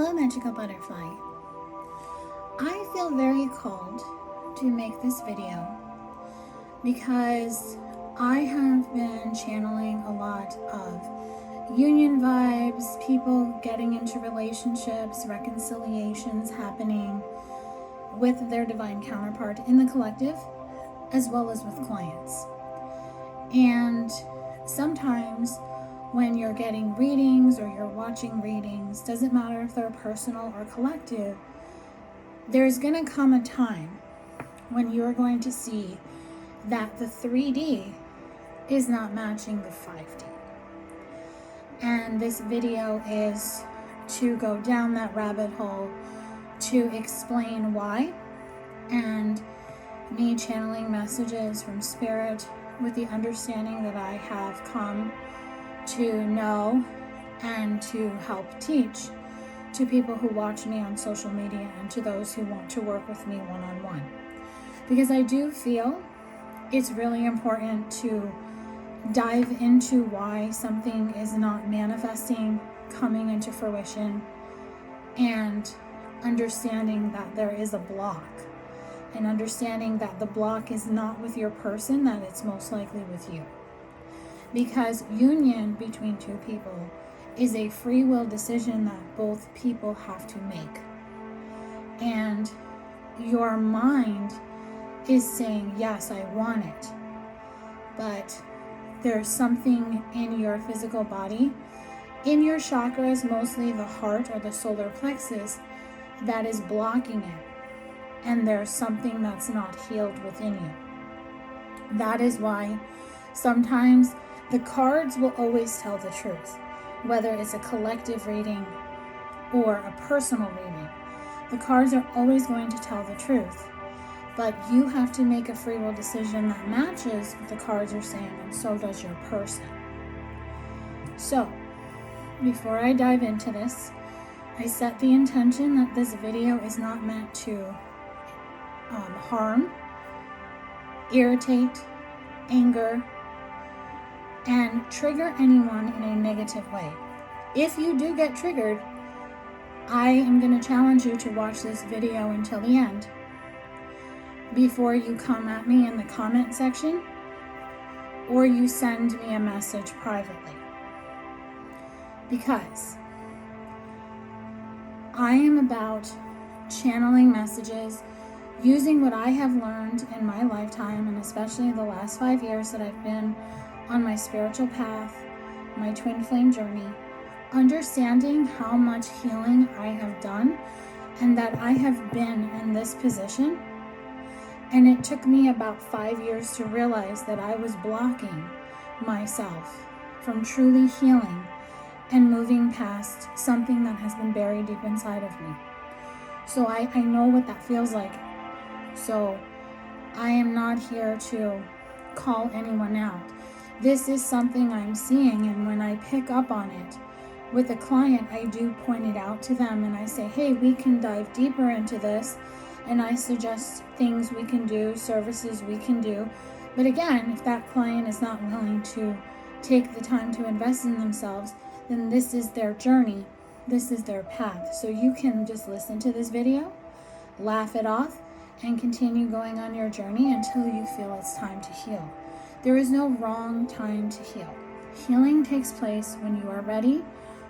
Hello, Magical Butterfly. I feel very called to make this video because I have been channeling a lot of union vibes, people getting into relationships, reconciliations happening with their divine counterpart in the collective, as well as with clients. And sometimes when you're getting readings or you're watching readings, doesn't matter if they're personal or collective, there's going to come a time when you're going to see that the 3D is not matching the 5D. And this video is to go down that rabbit hole to explain why, and me channeling messages from Spirit with the understanding that I have come to know and to help teach to people who watch me on social media and to those who want to work with me one-on-one. Because I do feel it's really important to dive into why something is not manifesting, coming into fruition, and understanding that there is a block, and understanding that the block is not with your person, that it's most likely with you. Because union between two people is a free will decision that both people have to make. And your mind is saying, yes, I want it. But there's something in your physical body, in your chakras, mostly the heart or the solar plexus, that is blocking it. And there's something that's not healed within you. That is why sometimes the cards will always tell the truth, whether it's a collective reading or a personal reading. The cards are always going to tell the truth, but you have to make a free will decision that matches what the cards are saying, and so does your person. So, before I dive into this, I set the intention that this video is not meant to harm, irritate, anger, and trigger anyone in a negative way. If you do get triggered, I am going to challenge you to watch this video until the end before you come at me in the comment section or you send me a message privately. Because I am about channeling messages using what I have learned in my lifetime, and especially the last 5 years that I've been on my spiritual path, my twin flame journey, understanding how much healing I have done and that I have been in this position. And it took me about 5 years to realize that I was blocking myself from truly healing and moving past something that has been buried deep inside of me. So I know what that feels like. So I am not here to call anyone out. This is something I'm seeing, and when I pick up on it with a client, I do point it out to them and I say, hey, we can dive deeper into this, and I suggest things we can do, services we can do. But again, if that client is not willing to take the time to invest in themselves, then this is their journey, this is their path. So you can just listen to this video, laugh it off, and continue going on your journey until you feel it's time to heal. There is no wrong time to heal. Healing takes place when you are ready,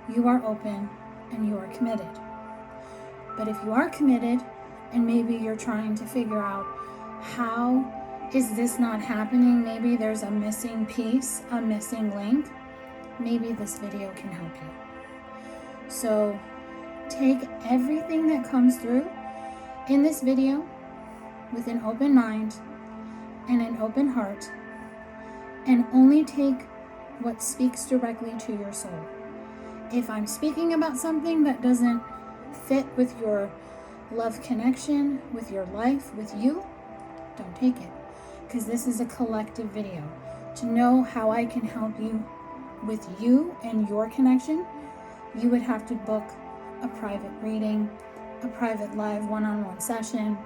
you are open, and you are committed. But if you are committed, and maybe you're trying to figure out how is this not happening, maybe there's a missing piece, a missing link, maybe this video can help you. So take everything that comes through in this video with an open mind and an open heart, and only take what speaks directly to your soul. If I'm speaking about something that doesn't fit with your love connection, with your life, with you, don't take it. Because this is a collective video. To know how I can help you with you and your connection, you would have to book a private reading, a private live one-on-one session.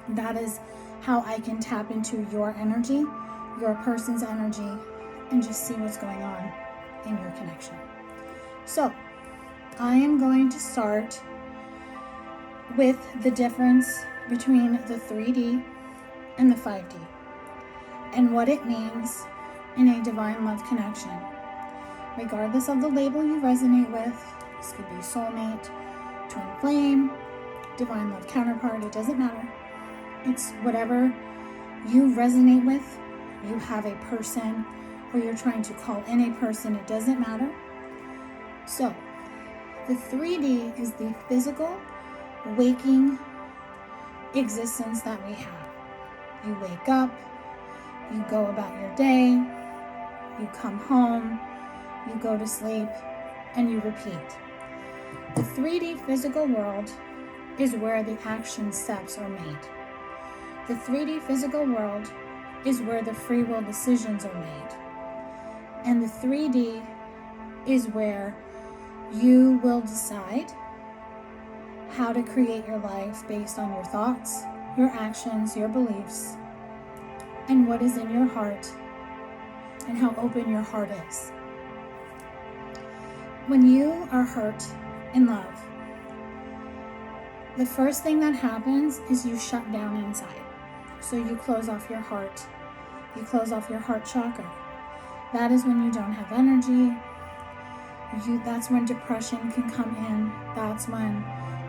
That is how I can tap into your energy, your person's energy, and just see what's going on in your connection. So I am going to start with the difference between the 3D and the 5D and what it means in a divine love connection. Regardless of the label you resonate with, this could be soulmate, twin flame, divine love counterpart, it doesn't matter. It's whatever you resonate with. You have a person, or you're trying to call in a person, it doesn't matter. So, the 3D is the physical, waking existence that we have. You wake up, you go about your day, you come home, you go to sleep, and you repeat. The 3D physical world is where the action steps are made. The 3D physical world is where the free will decisions are made. And the 3D is where you will decide how to create your life based on your thoughts, your actions, your beliefs, and what is in your heart and how open your heart is. When you are hurt in love, the first thing that happens is you shut down inside. So you close off your heart. You close off your heart chakra. That is when you don't have energy. That's when depression can come in. That's when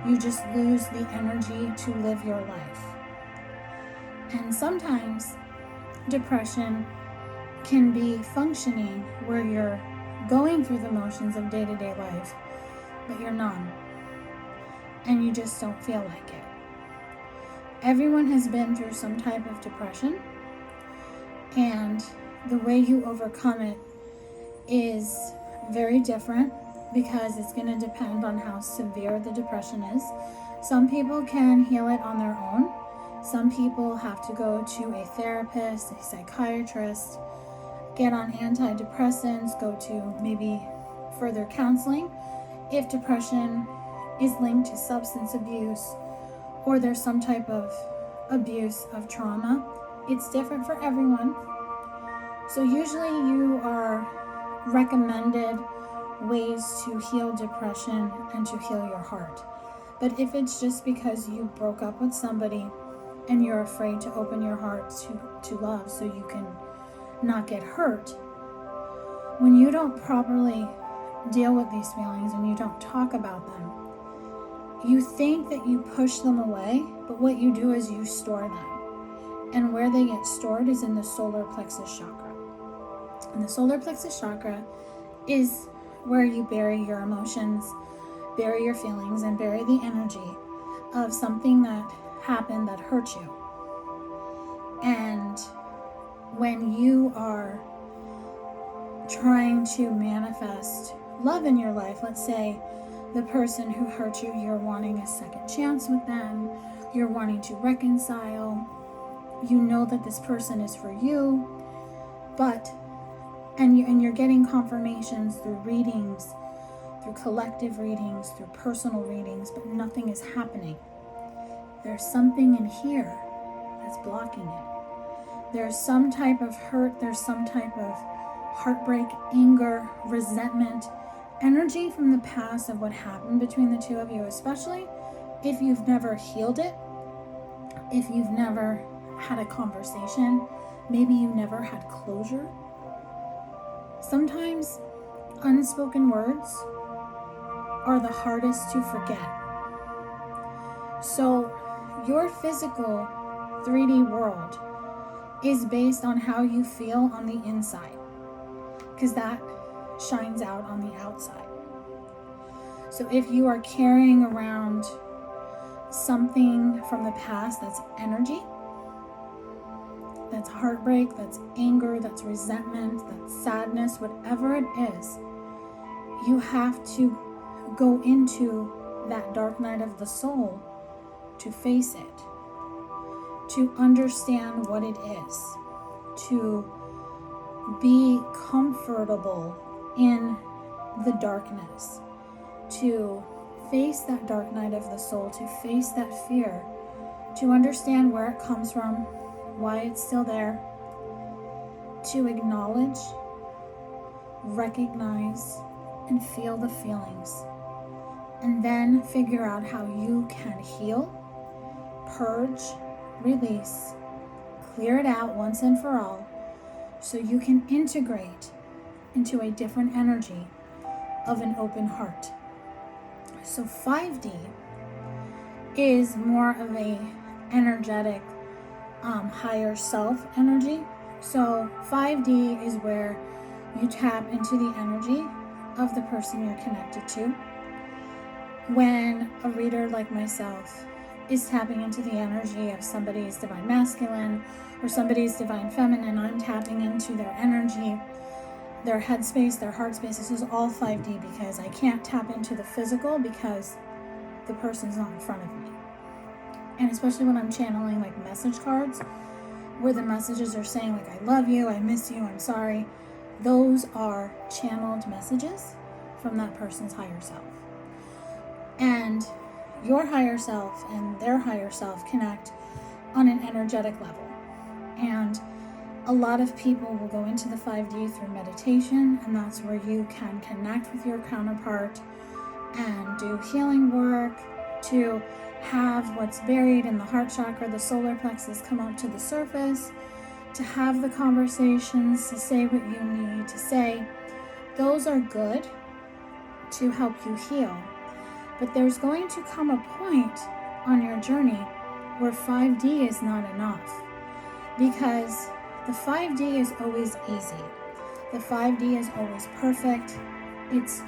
you just lose the energy to live your life. And sometimes depression can be functioning where you're going through the motions of day-to-day life, but you're numb and you just don't feel like it. Everyone has been through some type of depression, and the way you overcome it is very different because it's going to depend on how severe the depression is. Some people can heal it on their own. Some people have to go to a therapist, a psychiatrist, get on antidepressants, go to maybe further counseling if depression is linked to substance abuse or there's some type of abuse of trauma. It's different for everyone. So usually you are recommended ways to heal depression and to heal your heart. But if it's just because you broke up with somebody and you're afraid to open your heart to love so you can not get hurt, when you don't properly deal with these feelings and you don't talk about them, you think that you push them away, but what you do is you store them. And where they get stored is in the solar plexus chakra. And the solar plexus chakra is where you bury your emotions, bury your feelings, and bury the energy of something that happened that hurt you. And when you are trying to manifest love in your life, let's say the person who hurt you, you're wanting a second chance with them, you're wanting to reconcile, you know that this person is for you, but you're getting confirmations through readings, through collective readings, through personal readings, but nothing is happening. There's something in here that's blocking it. There's some type of hurt, there's some type of heartbreak, anger, resentment, energy from the past of what happened between the two of you, especially if you've never healed it, if you've never had a conversation, maybe you never had closure. Sometimes unspoken words are the hardest to forget. So your physical 3D world is based on how you feel on the inside, because that shines out on the outside. So if you are carrying around something from the past that's energy, that's heartbreak, that's anger, that's resentment, that's sadness, whatever it is, you have to go into that dark night of the soul to face it, to understand what it is, to be comfortable in the darkness, to face that dark night of the soul, to face that fear, to understand where it comes from, why it's still there, to acknowledge, recognize, and feel the feelings. and then figure out how you can heal, purge, release, clear it out once and for all, so you can integrate into a different energy of an open heart. So 5D is more of a energetic, higher self energy. So 5D is where you tap into the energy of the person you're connected to. When a reader like myself is tapping into the energy of somebody's divine masculine or somebody's divine feminine, I'm tapping into their energy, their headspace, their heart space. This is all 5D because I can't tap into the physical because the person's not in front of me. And especially when I'm channeling like message cards where the messages are saying like, I love you, I miss you, I'm sorry. Those are channeled messages from that person's higher self. And your higher self and their higher self connect on an energetic level. And a lot of people will go into the 5D through meditation, and that's where you can connect with your counterpart and do healing work to have what's buried in the heart chakra, the solar plexus, come up to the surface, to have the conversations, to say what you need to say. Those are good to help you heal. But there's going to come a point on your journey where 5D is not enough, because the 5D is always easy. The 5D is always perfect. It's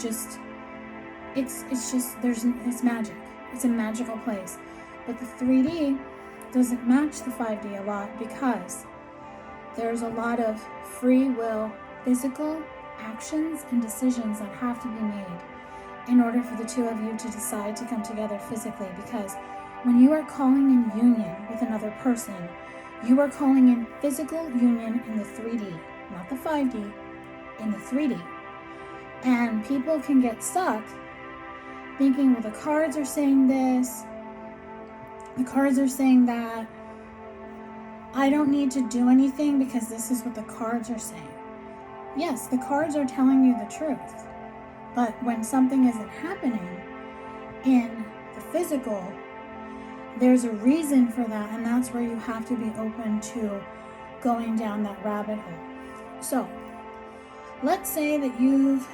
magic. It's a magical place. But the 3D doesn't match the 5D a lot because there's a lot of free will, physical actions and decisions that have to be made in order for the two of you to decide to come together physically. Because when you are calling in union with another person, you are calling in physical union in the 3D, not the 5D, in the 3D. And people can get stuck thinking, well, the cards are saying this, the cards are saying that. I don't need to do anything because this is what the cards are saying. Yes, the cards are telling you the truth. But when something isn't happening in the physical, there's a reason for that, and that's where you have to be open to going down that rabbit hole. So, let's say that you've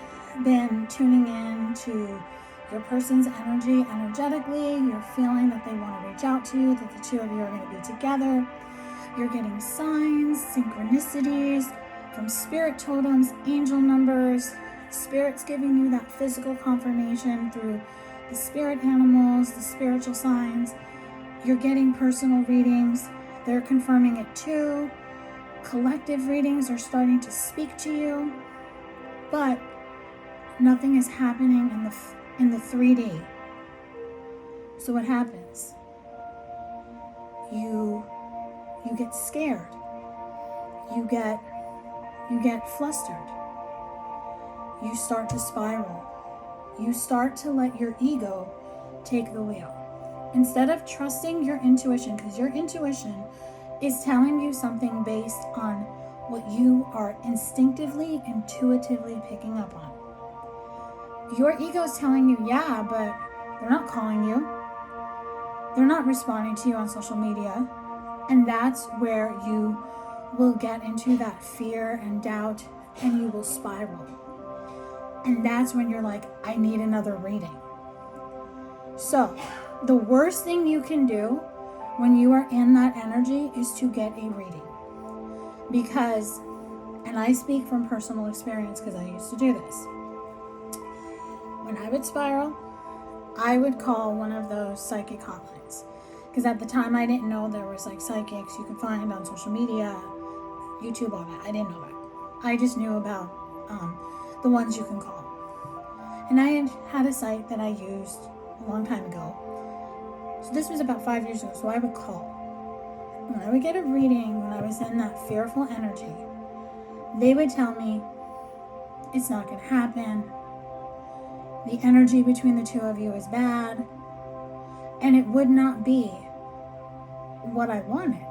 been tuning in to your person's energy energetically, you're feeling that they want to reach out to you, that the two of you are going to be together, you're getting signs, synchronicities from spirit totems, angel numbers, spirits giving you that physical confirmation through the spirit animals, the spiritual signs. You're getting personal readings, they're confirming it too. Collective readings are starting to speak to you, but nothing is happening in the 3D. So what happens? You get scared. You get flustered. You start to spiral. You start to let your ego take the wheel. Instead of trusting your intuition, because your intuition is telling you something based on what you are instinctively, intuitively picking up on. Your ego is telling you, yeah, but they're not calling you. They're not responding to you on social media. And that's where you will get into that fear and doubt, and you will spiral. And that's when you're like, I need another reading. So, the worst thing you can do when you are in that energy is to get a reading. Because, and I speak from personal experience because I used to do this. When I would spiral, I would call one of those psychic hotlines. Because at the time I didn't know there was like psychics you can find on social media, YouTube, all that. I didn't know that. I just knew about the ones you can call. And I had a site that I used a long time ago. So this was about 5 years ago, so I would call. When I would get a reading, when I was in that fearful energy, they would tell me, it's not going to happen. The energy between the two of you is bad. And it would not be what I wanted.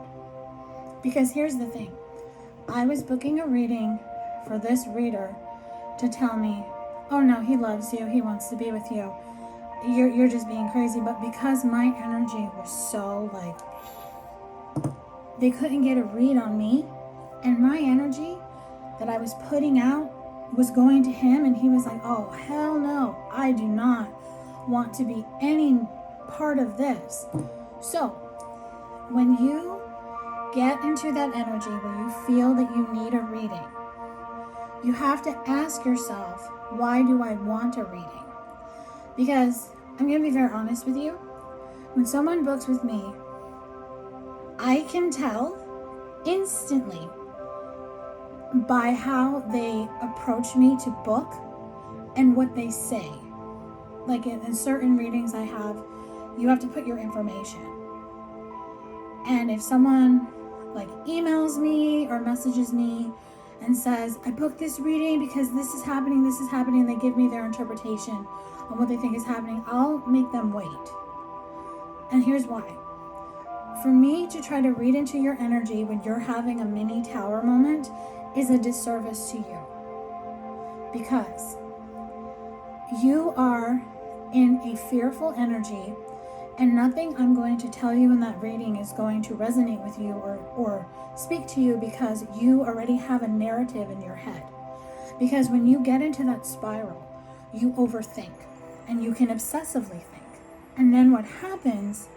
Because here's the thing. I was booking a reading for this reader to tell me, oh no, he loves you, he wants to be with you. you're just being crazy. But because my energy was so like, they couldn't get a read on me, and my energy that I was putting out was going to him, and he was like, oh, hell no, I do not want to be any part of this. So when you get into that energy where you feel that you need a reading, you have to ask yourself, why do I want a reading? Because I'm going to be very honest with you. When someone books with me, I can tell instantly by how they approach me to book and what they say. Like in certain readings I have, you have to put your information. And if someone like emails me or messages me and says, I booked this reading because this is happening, and they give me their interpretation on what they think is happening, I'll make them wait. And here's why. For me to try to read into your energy when you're having a mini tower moment is a disservice to you. Because you are in a fearful energy, and nothing I'm going to tell you in that reading is going to resonate with you or speak to you, because you already have a narrative in your head. Because when you get into that spiral, you overthink and you can obsessively think. And then what happens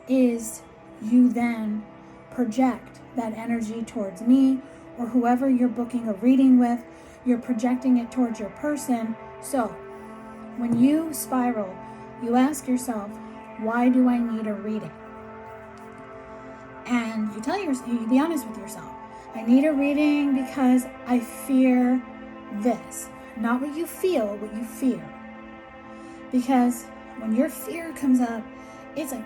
is you then project that energy towards me or whoever you're booking a reading with. You're projecting it towards your person. So when you spiral, you ask yourself, why do I need a reading? And you be honest with yourself. I need a reading because I fear this. Not what you feel, what you fear. Because when your fear comes up, it's like,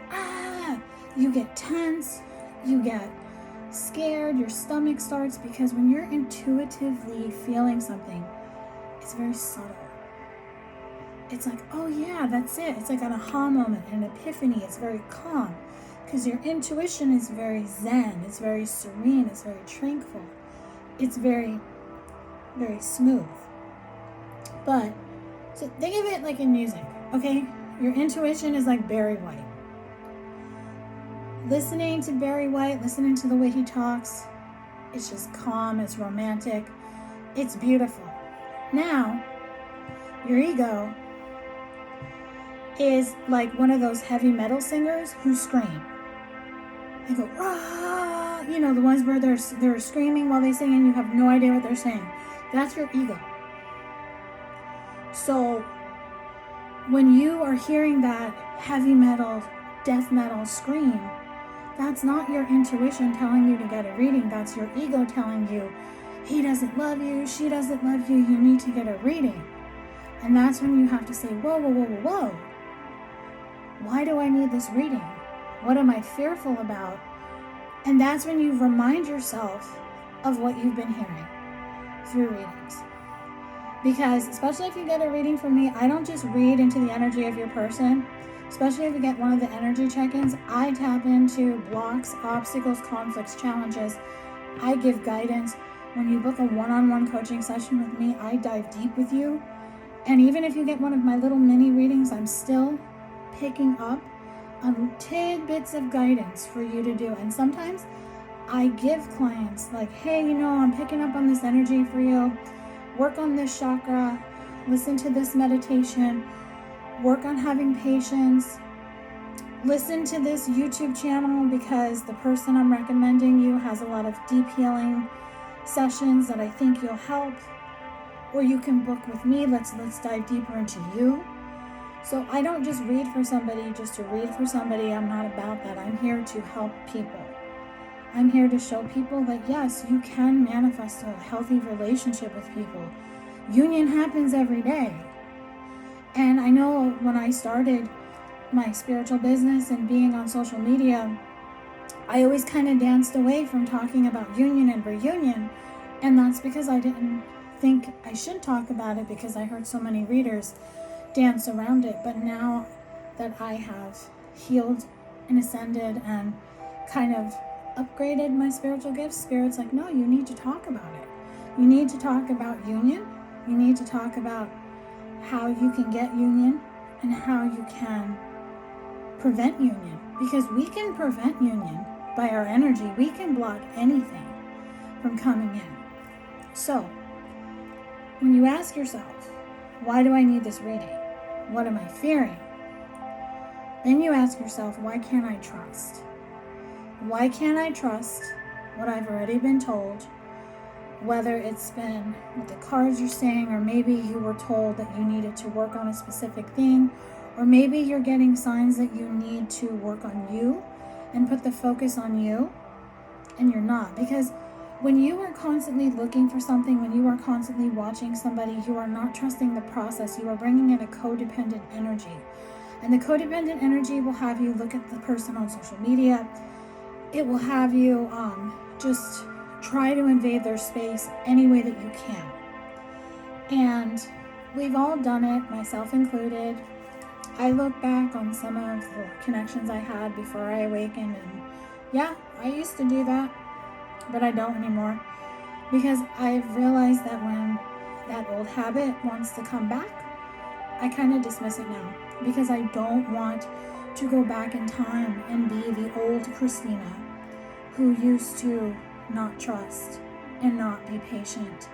you get tense, you get scared, your stomach starts, because when you're intuitively feeling something, it's very subtle. It's like, oh yeah, that's it. It's like an aha moment, an epiphany. It's very calm because your intuition is very zen. It's very serene. It's very tranquil. It's very, very smooth. But so think of it like in music, okay? Your intuition is like Barry White. Listening to Barry White, listening to the way he talks, it's just calm, it's romantic, it's beautiful. Now, your ego is like one of those heavy metal singers who scream. They go, rah! You know, the ones where they're screaming while they sing and you have no idea what they're saying. That's your ego. So when you are hearing that heavy metal, death metal scream, that's not your intuition telling you to get a reading. That's your ego telling you, he doesn't love you, she doesn't love you, you need to get a reading. And that's when you have to say, whoa, whoa, whoa, whoa, whoa. Why do I need this reading? What am I fearful about? And that's when you remind yourself of what you've been hearing through readings. Because especially if you get a reading from me, I don't just read into the energy of your person. Especially if you get one of the energy check-ins, I tap into blocks, obstacles, conflicts, challenges. I give guidance. When you book a one-on-one coaching session with me, I dive deep with you. And even if you get one of my little mini readings, I'm still picking up on tidbits of guidance for you to do. And sometimes I give clients like, hey, I'm picking up on this energy for you. Work on this chakra. Listen to this meditation. Work on having patience. Listen to this YouTube channel because the person I'm recommending you has a lot of deep healing sessions that I think you'll help. Or you can book with me. Let's dive deeper into you. So I don't just read for somebody just to read for somebody. I'm not about that. I'm here to help people. I'm here to show people that yes, you can manifest a healthy relationship with people. Union happens every day. And I know when I started my spiritual business and being on social media, I always kind of danced away from talking about union and reunion. And that's because I didn't think I should talk about it because I heard so many readers dance around it. But now that I have healed and ascended and kind of upgraded my spiritual gifts, Spirit's like, no, you need to talk about it. You need to talk about union. You need to talk about how you can get union and how you can prevent union, because we can prevent union by our energy. We can block anything from coming in. So when you ask yourself, why do I need this reading? What am I fearing? Then you ask yourself, why can't I trust? Why can't I trust what I've already been told? Whether it's been what the cards are saying, or maybe you were told that you needed to work on a specific thing, or maybe you're getting signs that you need to work on you and put the focus on you, and you're not. Because when you are constantly looking for something, when you are constantly watching somebody, you are not trusting the process. You are bringing in a codependent energy. And the codependent energy will have you look at the person on social media. It will have you just try to invade their space any way that you can. And we've all done it, myself included. I look back on some of the connections I had before I awakened, and yeah, I used to do that, but I don't anymore, because I've realized that when that old habit wants to come back, I kind of dismiss it now, because I don't want to go back in time and be the old Christina who used to not trust and not be patient,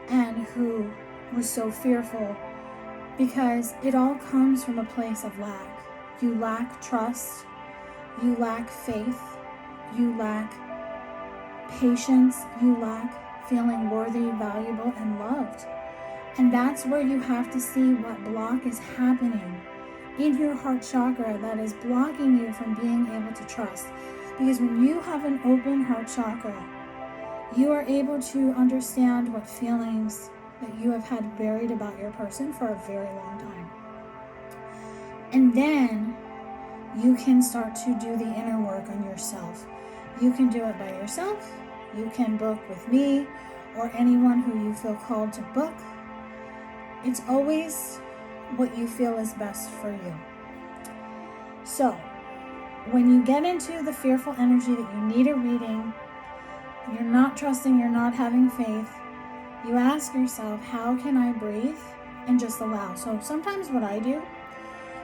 and who was so fearful, because it all comes from a place of lack. You lack trust, you lack faith, you lack patience, you lack feeling worthy, valuable, and loved. And that's where you have to see what block is happening in your heart chakra that is blocking you from being able to trust. Because when you have an open heart chakra, you are able to understand what feelings that you have had buried about your person for a very long time. And then you can start to do the inner work on yourself. You can do it by yourself. You can book with me or anyone who you feel called to book. It's always what you feel is best for you. So when you get into the fearful energy that you need a reading, you're not trusting, you're not having faith, you ask yourself, how can I breathe and just allow? So sometimes what I do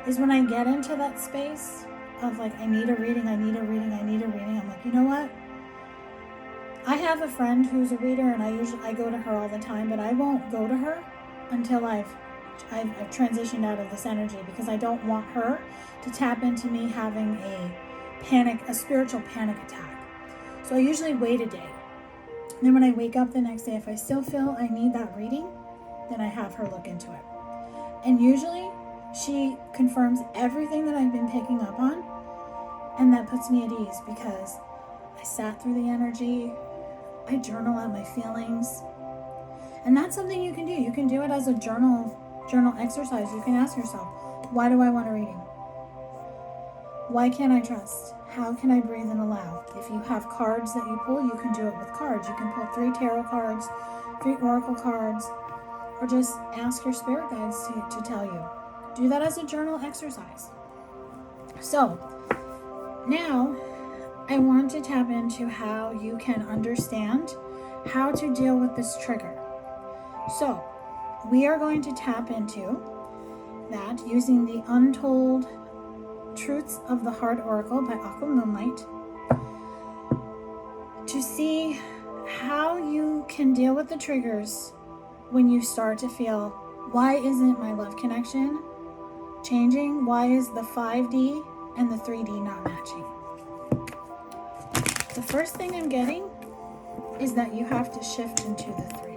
is when I get into that space of like, I need a reading, I'm like, you know what? I have a friend who's a reader, and I go to her all the time, but I won't go to her until I've transitioned out of this energy, because I don't want her to tap into me having a spiritual panic attack. So I usually wait a day. And then when I wake up the next day, if I still feel I need that reading, then I have her look into it. And usually she confirms everything that I've been picking up on, and that puts me at ease, because I sat through the energy, I journal out my feelings. And that's something you can do. You can do it as a journal exercise. You can ask yourself, why do I want a reading? Why can't I trust? How can I breathe and allow? If you have cards that you pull, you can do it with cards. You can pull 3 tarot cards, 3 oracle cards, or just ask your spirit guides to tell you. Do that as a journal exercise. So now I want to tap into how you can understand how to deal with this trigger. So we are going to tap into that using the Untold Truths of the Heart Oracle by Aqua Moonlight, to see how you can deal with the triggers when you start to feel, why isn't my love connection changing? Why is the 5D and the 3D not matching? The first thing I'm getting is that you have to shift into the 3D.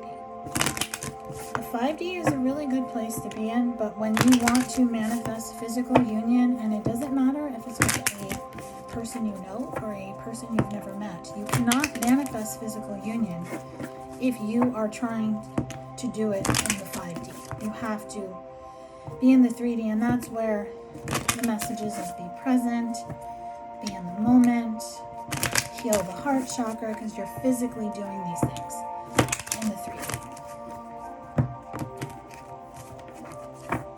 The 5D is a really good place to be in, but when you want to manifest physical union, and it doesn't matter if it's with a person you know or a person you've never met, you cannot manifest physical union if you are trying to do it in the 5D. You have to be in the 3D, and that's where the messages is be present, be in the moment, heal the heart chakra, because you're physically doing these things in the 3D.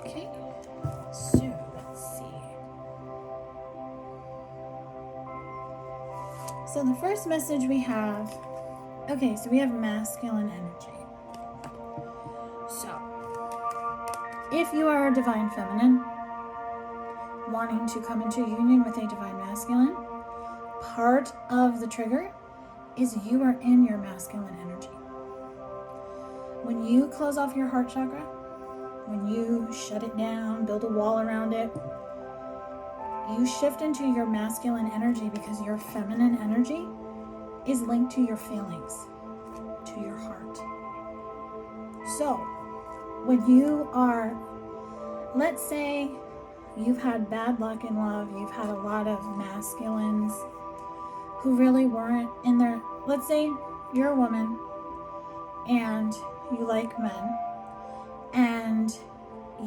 Okay, so let's see. So the first message we have, so we have masculine energy. So if you are a divine feminine, wanting to come into union with a divine masculine, part of the trigger is you are in your masculine energy. When you close off your heart chakra, when you shut it down, build a wall around it, you shift into your masculine energy because your feminine energy is linked to your feelings, to your heart. So, when you are, let's say you've had bad luck in love, you've had a lot of masculines who really weren't in their, let's say you're a woman and you like men and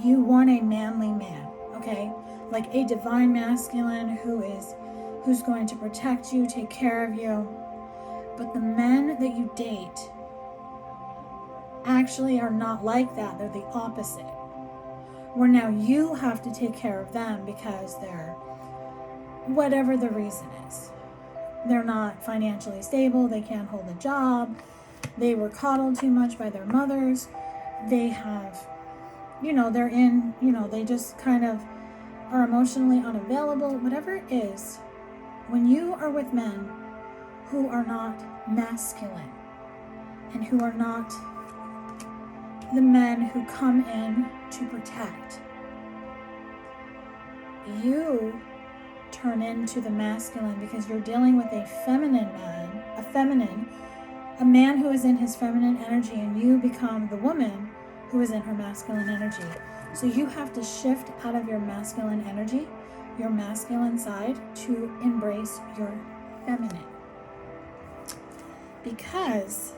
you want a manly man, okay? Like a divine masculine who's going to protect you, take care of you. But the men that you date actually are not like that. They're the opposite. Where now you have to take care of them because they're, whatever the reason is. They're not financially stable, they can't hold a job, they were coddled too much by their mothers, they have, they're in, they just kind of are emotionally unavailable, whatever it is. When you are with men who are not masculine and who are not the men who come in to protect, you turn into the masculine because you're dealing with a feminine man, a man who is in his feminine energy, and you become the woman who is in her masculine energy. So you have to shift out of your masculine energy, your masculine side, to embrace your feminine. Because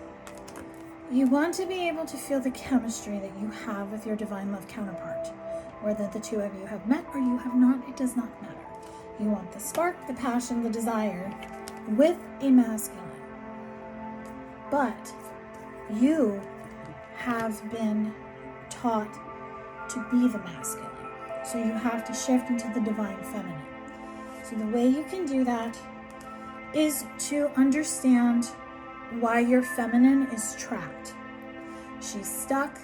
you want to be able to feel the chemistry that you have with your divine love counterpart. Whether the two of you have met or you have not, it does not matter. You want the spark, the passion, the desire with a masculine. But you have been taught to be the masculine. So you have to shift into the divine feminine. So the way you can do that is to understand why your feminine is trapped. She's stuck,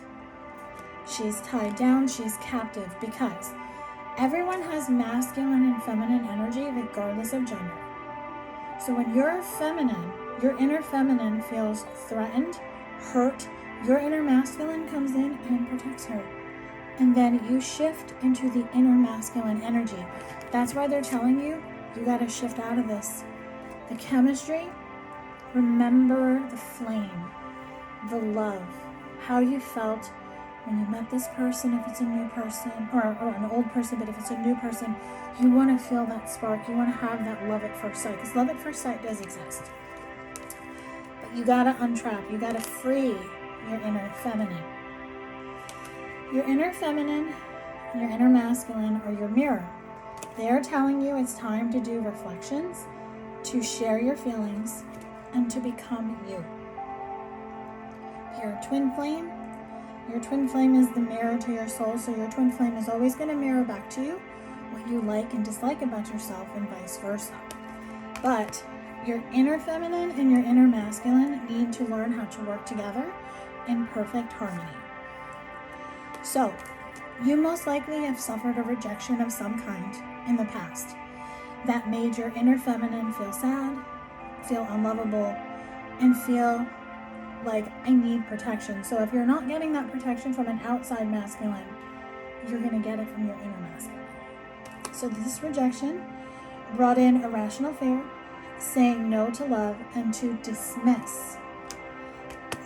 she's tied down, she's captive, because everyone has masculine and feminine energy regardless of gender. So when you're feminine, your inner feminine feels threatened, hurt, your inner masculine comes in and protects her. And then you shift into the inner masculine energy. That's why they're telling you, you gotta shift out of this. The chemistry, remember the flame, the love, how you felt when you met this person, if it's a new person, or an old person, but if it's a new person, you want to feel that spark. You want to have that love at first sight, because love at first sight does exist. But you got to untrap, you got to free your inner feminine. Your inner feminine, your inner masculine, or your mirror. They are telling you it's time to do reflections, to share your feelings, and to become you. Your twin flame. Your twin flame is the mirror to your soul, so your twin flame is always going to mirror back to you what you like and dislike about yourself and vice versa. But your inner feminine and your inner masculine need to learn how to work together in perfect harmony. So, you most likely have suffered a rejection of some kind in the past that made your inner feminine feel sad, feel unlovable, and feel like, I need protection. So if you're not getting that protection from an outside masculine, you're going to get it from your inner masculine. So this rejection brought in irrational fear, saying no to love, and to dismiss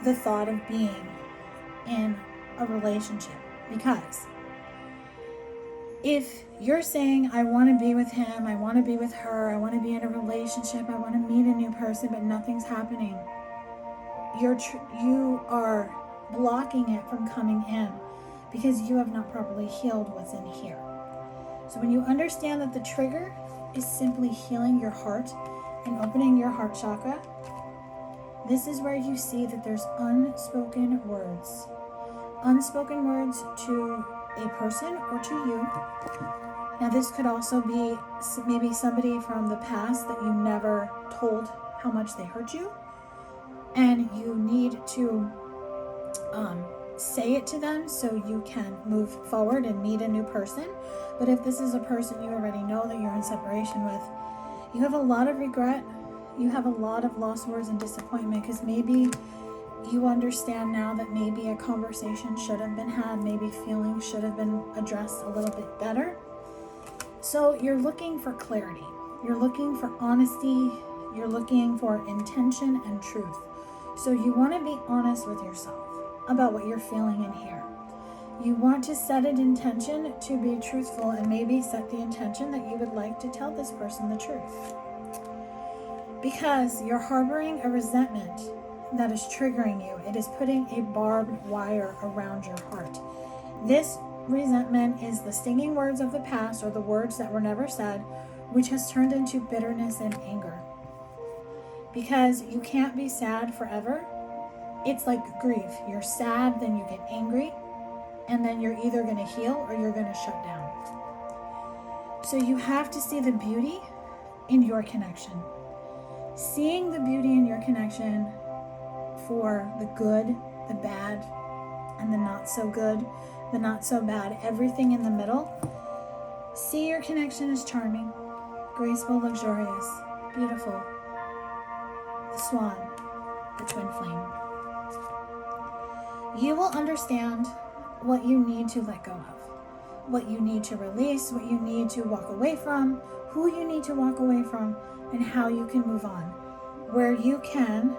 the thought of being in a relationship. Because if you're saying, I want to be with him, I want to be with her, I want to be in a relationship, I want to meet a new person, but nothing's happening, you are blocking it from coming in because you have not properly healed what's in here. So when you understand that the trigger is simply healing your heart and opening your heart chakra, this is where you see that there's unspoken words to a person or to you. Now this could also be maybe somebody from the past that you never told how much they hurt you, and you need to say it to them so you can move forward and meet a new person. But if this is a person you already know that you're in separation with, you have a lot of regret. You have a lot of lost words and disappointment, because maybe you understand now that maybe a conversation should have been had, maybe feelings should have been addressed a little bit better. So you're looking for clarity. You're looking for honesty. You're looking for intention and truth. So you want to be honest with yourself about what you're feeling in here. You want to set an intention to be truthful, and maybe set the intention that you would like to tell this person the truth. Because you're harboring a resentment that is triggering you. It is putting a barbed wire around your heart. This resentment is the stinging words of the past, or the words that were never said, which has turned into bitterness and anger. Because you can't be sad forever. It's like grief. You're sad, then you get angry, and then you're either going to heal or you're going to shut down. So you have to see the beauty in your connection. Seeing the beauty in your connection for the good, the bad, and the not so good, the not so bad, everything in the middle. See your connection as charming, graceful, luxurious, beautiful. The swan, the twin flame. You will understand what you need to let go of, what you need to release, what you need to walk away from, who you need to walk away from, and how you can move on, where you can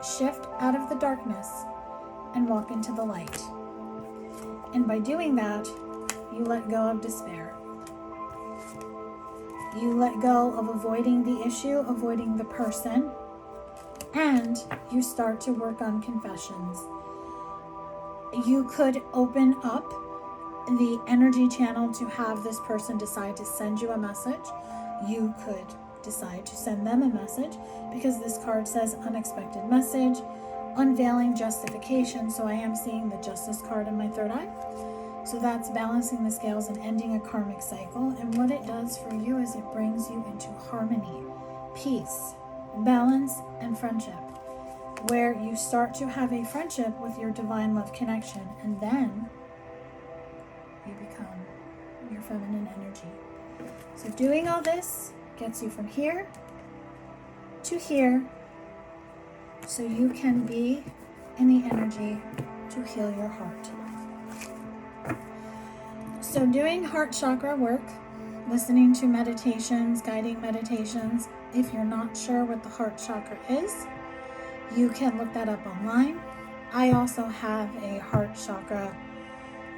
shift out of the darkness and walk into the light. And by doing that, you let go of despair. You let go of avoiding the issue, avoiding the person, and you start to work on confessions. You could open up the energy channel to have this person decide to send you a message. You could decide to send them a message, because this card says unexpected message, unveiling justification. So I am seeing the Justice card in my third eye. So that's balancing the scales and ending a karmic cycle. And what it does for you is it brings you into harmony, peace, balance, and friendship, where you start to have a friendship with your divine love connection, and then you become your feminine energy. So doing all this gets you from here to here, so you can be in the energy to heal your heart. So doing heart chakra work, listening to meditations, guiding meditations. If you're not sure what the heart chakra is, you can look that up online. I also have a heart chakra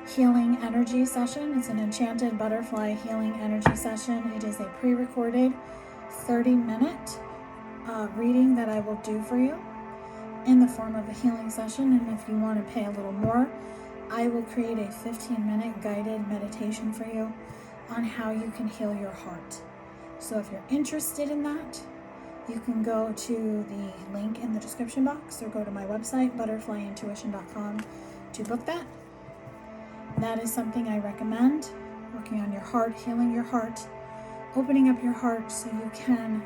healing energy session. It's an enchanted butterfly healing energy session. It is a pre-recorded 30-minute reading that I will do for you in the form of a healing session. And if you want to pay a little more, I will create a 15-minute guided meditation for you on how you can heal your heart. So if you're interested in that, you can go to the link in the description box, or go to my website, butterflyintuition.com, to book that. That is something I recommend, working on your heart, healing your heart, opening up your heart so you can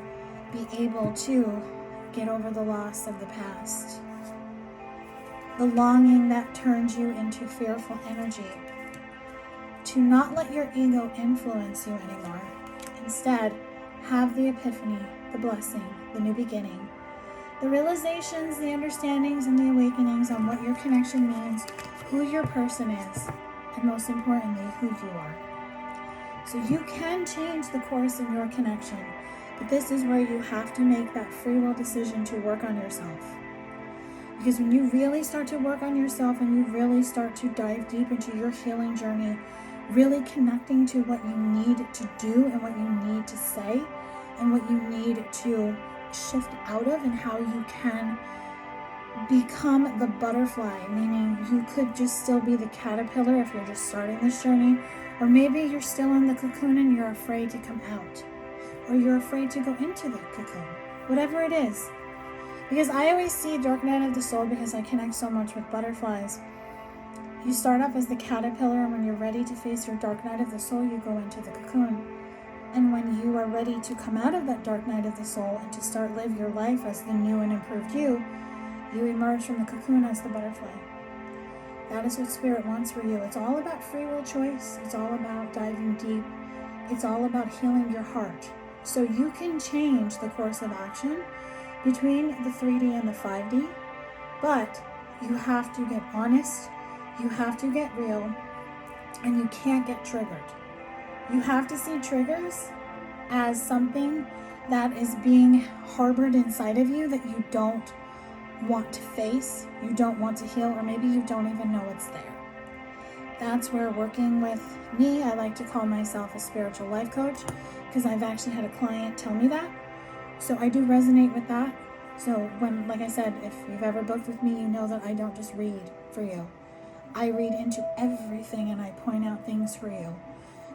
be able to get over the loss of the past, the longing that turns you into fearful energy, to not let your ego influence you anymore. Instead, have the epiphany, the blessing, the new beginning, the realizations, the understandings, and the awakenings on what your connection means, who your person is, and most importantly, who you are. So you can change the course of your connection, but this is where you have to make that free will decision to work on yourself. Because when you really start to work on yourself, and you really start to dive deep into your healing journey, really connecting to what you need to do and what you need to say and what you need to shift out of, and how you can become the butterfly, meaning you could just still be the caterpillar if you're just starting this journey, or maybe you're still in the cocoon and you're afraid to come out, or you're afraid to go into the cocoon, whatever it is. Because I always see dark night of the soul, because I connect so much with butterflies. You start off as the caterpillar, and when you're ready to face your dark night of the soul, you go into the cocoon. And when you are ready to come out of that dark night of the soul and to start live your life as the new and improved you, you emerge from the cocoon as the butterfly. That is what Spirit wants for you. It's all about free will choice. It's all about diving deep. It's all about healing your heart. So you can change the course of action between the 3D and the 5D, but you have to get honest, you have to get real, and you can't get triggered. You have to see triggers as something that is being harbored inside of you that you don't want to face, you don't want to heal, or maybe you don't even know it's there. That's where working with me, I like to call myself a spiritual life coach, because I've actually had a client tell me that. So I do resonate with that. So when, like I said, if you've ever booked with me, you know that I don't just read for you. I read into everything and I point out things for you.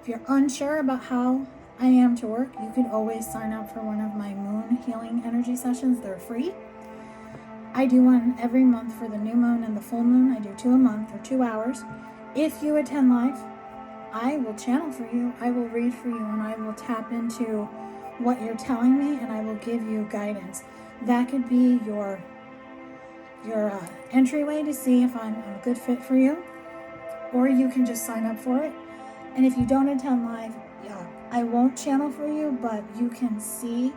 If you're unsure about how I am to work, you could always sign up for one of my moon healing energy sessions. They're free. I do one every month for the new moon and the full moon. I do 2 a month or 2 hours. If you attend live, I will channel for you, I will read for you, and I will tap into what you're telling me, and I will give you guidance. That could be your entryway to see if I'm a good fit for you, or you can just sign up for it. And if you don't attend live, I won't channel for you, but you can see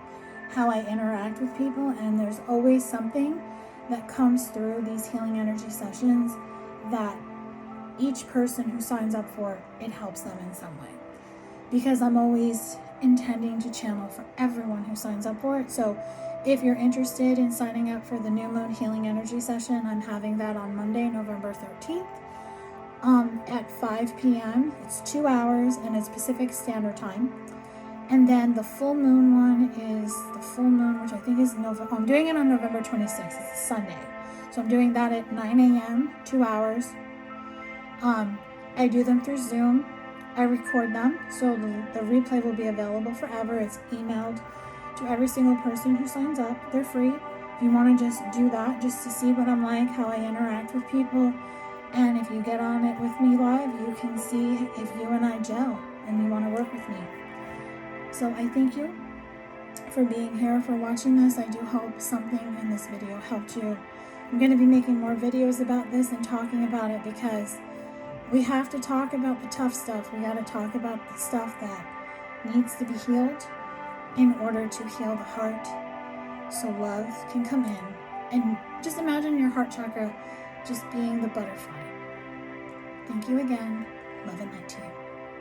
how I interact with people, and there's always something that comes through these healing energy sessions that each person who signs up for it helps them in some way, because I'm always intending to channel for everyone who signs up for it. So if you're interested in signing up for the new moon healing energy session, I'm having that on Monday, November 13th at 5 p.m. It's 2 hours and it's Pacific Standard Time. And then the full moon one is the full moon, which I think is November. I'm doing it on November 26th. It's a Sunday. So I'm doing that at 9 a.m., 2 hours. I do them through Zoom. I record them, so the replay will be available forever. It's emailed to every single person who signs up. They're free. If you want to just do that, just to see what I'm like, how I interact with people, and if you get on it with me live, you can see if you and I gel and you want to work with me. So I thank you for being here, for watching this. I do hope something in this video helped you. I'm going to be making more videos about this and talking about it, because we have to talk about the tough stuff. We got to talk about the stuff that needs to be healed in order to heal the heart, so love can come in. And just imagine your heart chakra just being the butterfly. Thank you again. Love and light to you.